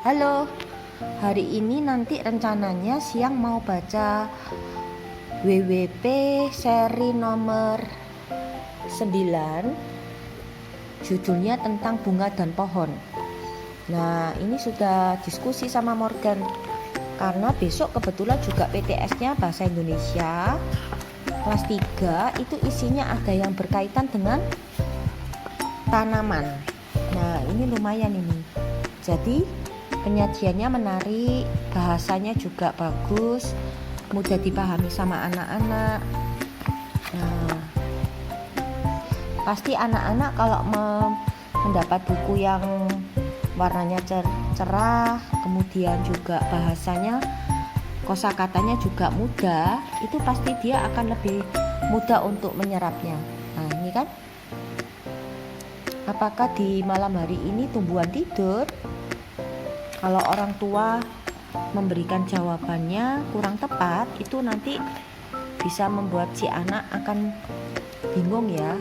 Halo, hari ini nanti rencananya siang mau baca WWP seri nomor 9, judulnya tentang bunga dan pohon. Nah, ini sudah diskusi sama Morgan karena besok kebetulan juga PTS-nya Bahasa Indonesia kelas 3, itu isinya ada yang berkaitan dengan tanaman. Nah, ini lumayan ini. Jadi penyajiannya menarik, bahasanya juga bagus, mudah dipahami sama anak-anak. Nah, pasti anak-anak kalau mendapat buku yang warnanya cerah, kemudian juga bahasanya, kosakatanya juga mudah, itu pasti dia akan lebih mudah untuk menyerapnya. Nah, ini kan, apakah di malam hari ini tumbuhan tidur? Kalau orang tua memberikan jawabannya kurang tepat, itu nanti bisa membuat si anak akan bingung ya.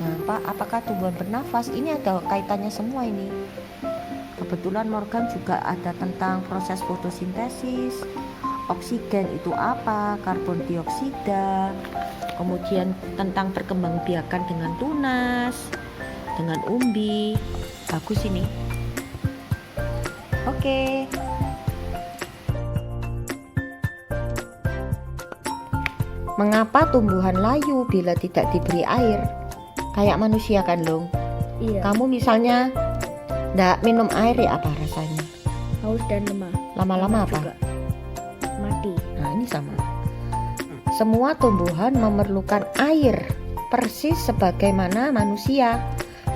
Nah, apakah tumbuhan bernafas? Ini ada kaitannya semua ini. Kebetulan Morgan juga ada tentang proses fotosintesis, oksigen itu apa, karbon dioksida, kemudian tentang perkembangbiakan dengan tunas, dengan umbi. Bagus ini. Oke. Mengapa tumbuhan layu bila tidak diberi air? Kayak manusia kan, Long? Iya. Kamu misalnya nggak minum air ya, apa rasanya? Haus dan lemah. Lama-lama apa? Juga mati. Nah, ini sama. Semua tumbuhan memerlukan air, persis sebagaimana manusia.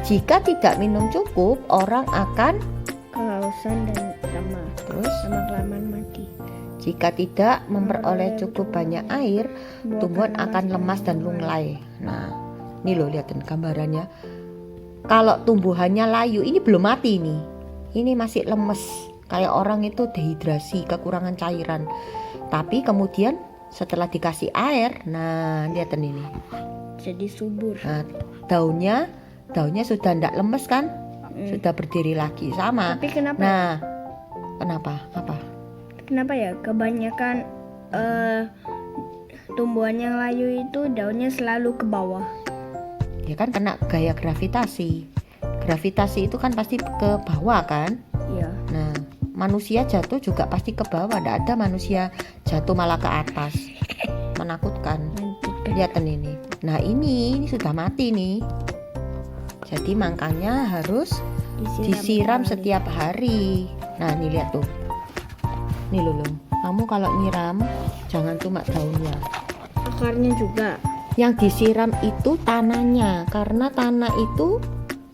Jika tidak minum cukup, orang akan Kehausan dan lemah. terus Lama-kelamaan mati. jika tidak memperoleh cukup banyak air, tumbuhan akan lemas dan lunglai. Nah, ini loh, lihatin gambarannya. Kalau tumbuhannya layu, ini belum mati nih. Ini masih lemes, kayak orang itu dehidrasi, kekurangan cairan. Tapi kemudian setelah dikasih air, nah lihatin ini. Jadi subur. Nah, daunnya sudah tidak lemes kan? Sudah berdiri lagi sama. Tapi kenapa? Nah, kenapa? Apa? Kenapa ya kebanyakan tumbuhan yang layu itu daunnya selalu ke bawah? Ya kan kena gaya gravitasi. Gravitasi itu kan pasti ke bawah kan? Iya. Nah, manusia jatuh juga pasti ke bawah. Tidak ada manusia jatuh malah ke atas. Menakutkan. Lihat ini. Nah, ini sudah mati nih. Jadi makanya harus disiram setiap hari. Nah, ini lihat tuh. Nih loh, kamu kalau nyiram jangan cuma daunnya. Akarnya juga. Yang disiram itu tanahnya, karena tanah itu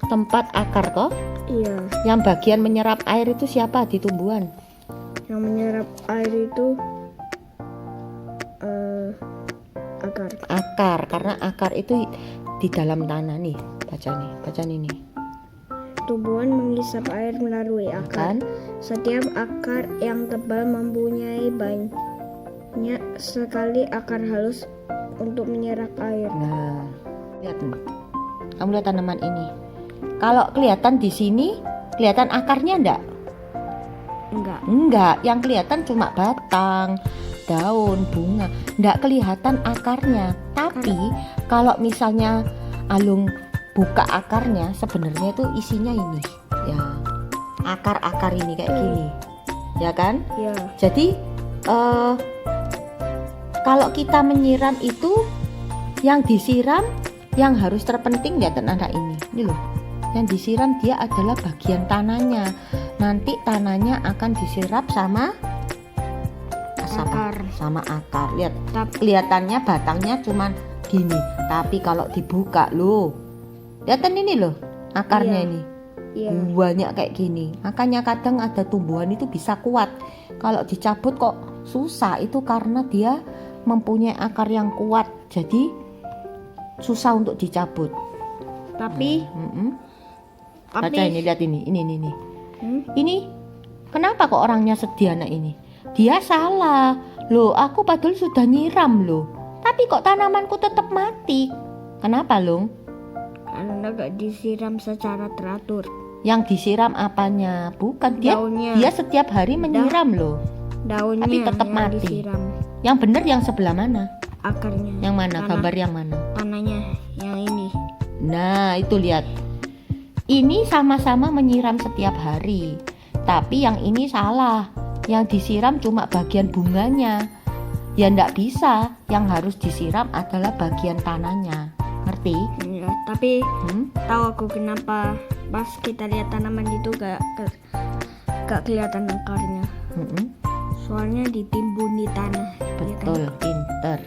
tempat akar toh. Iya. Yang bagian menyerap air itu siapa di tumbuhan? Yang menyerap air itu akar. Akar, karena akar itu di dalam tanah nih. Baca nih. Tumbuhan menghisap air melalui akar. Kan? Setiap akar yang tebal mempunyai banyak sekali akar halus untuk menyerap air. Nah, lihat nih. Kamu lihat tanaman ini. Kalau kelihatan di sini, kelihatan akarnya enggak? Enggak, yang kelihatan cuma batang, daun, bunga. Enggak kelihatan akarnya. Tapi kalau misalnya Alung buka akarnya, sebenarnya itu isinya ini. Ya, akar-akar ini kayak gini. Ya kan? Ya. Jadi kalau kita menyiram itu, yang disiram yang harus terpenting ya anak ini. Ini loh, yang disiram dia adalah bagian tanahnya. Nanti tanahnya akan diserap sama Akar. sama akar. Lihat, kelihatannya batangnya cuman gini, tapi kalau dibuka loh, lihatin ini loh akarnya. Iya. Ini Iya. banyak kayak gini. Makanya kadang ada tumbuhan itu bisa kuat, kalau dicabut kok susah. Itu karena dia mempunyai akar yang kuat, jadi susah untuk dicabut. Tapi Baca ini, lihat ini. Hmm? Ini kenapa kok orangnya sedih anak ini? Dia salah loh, aku padahal sudah nyiram loh, tapi kok tanamanku tetap mati. Kenapa, Lung? karena gak disiram secara teratur. Yang disiram apanya? Bukan, Daunnya. dia setiap hari menyiram loh. Daunnya Tapi tetap yang mati. disiram. Yang benar yang sebelah mana? Akarnya. Yang mana? Tanah. Gambar yang mana? Tanahnya yang ini. Nah, itu lihat. Ini sama-sama menyiram setiap hari. Tapi yang ini salah. Yang disiram cuma bagian bunganya. Ya ndak bisa. Yang harus disiram adalah bagian tanahnya. Ngerti? Ya, tapi Hmm? tahu aku kenapa pas kita lihat tanaman itu gak kelihatan akarnya. Mm-mm. Soalnya ditimbun di tanah. ya kan? Betul, pinter.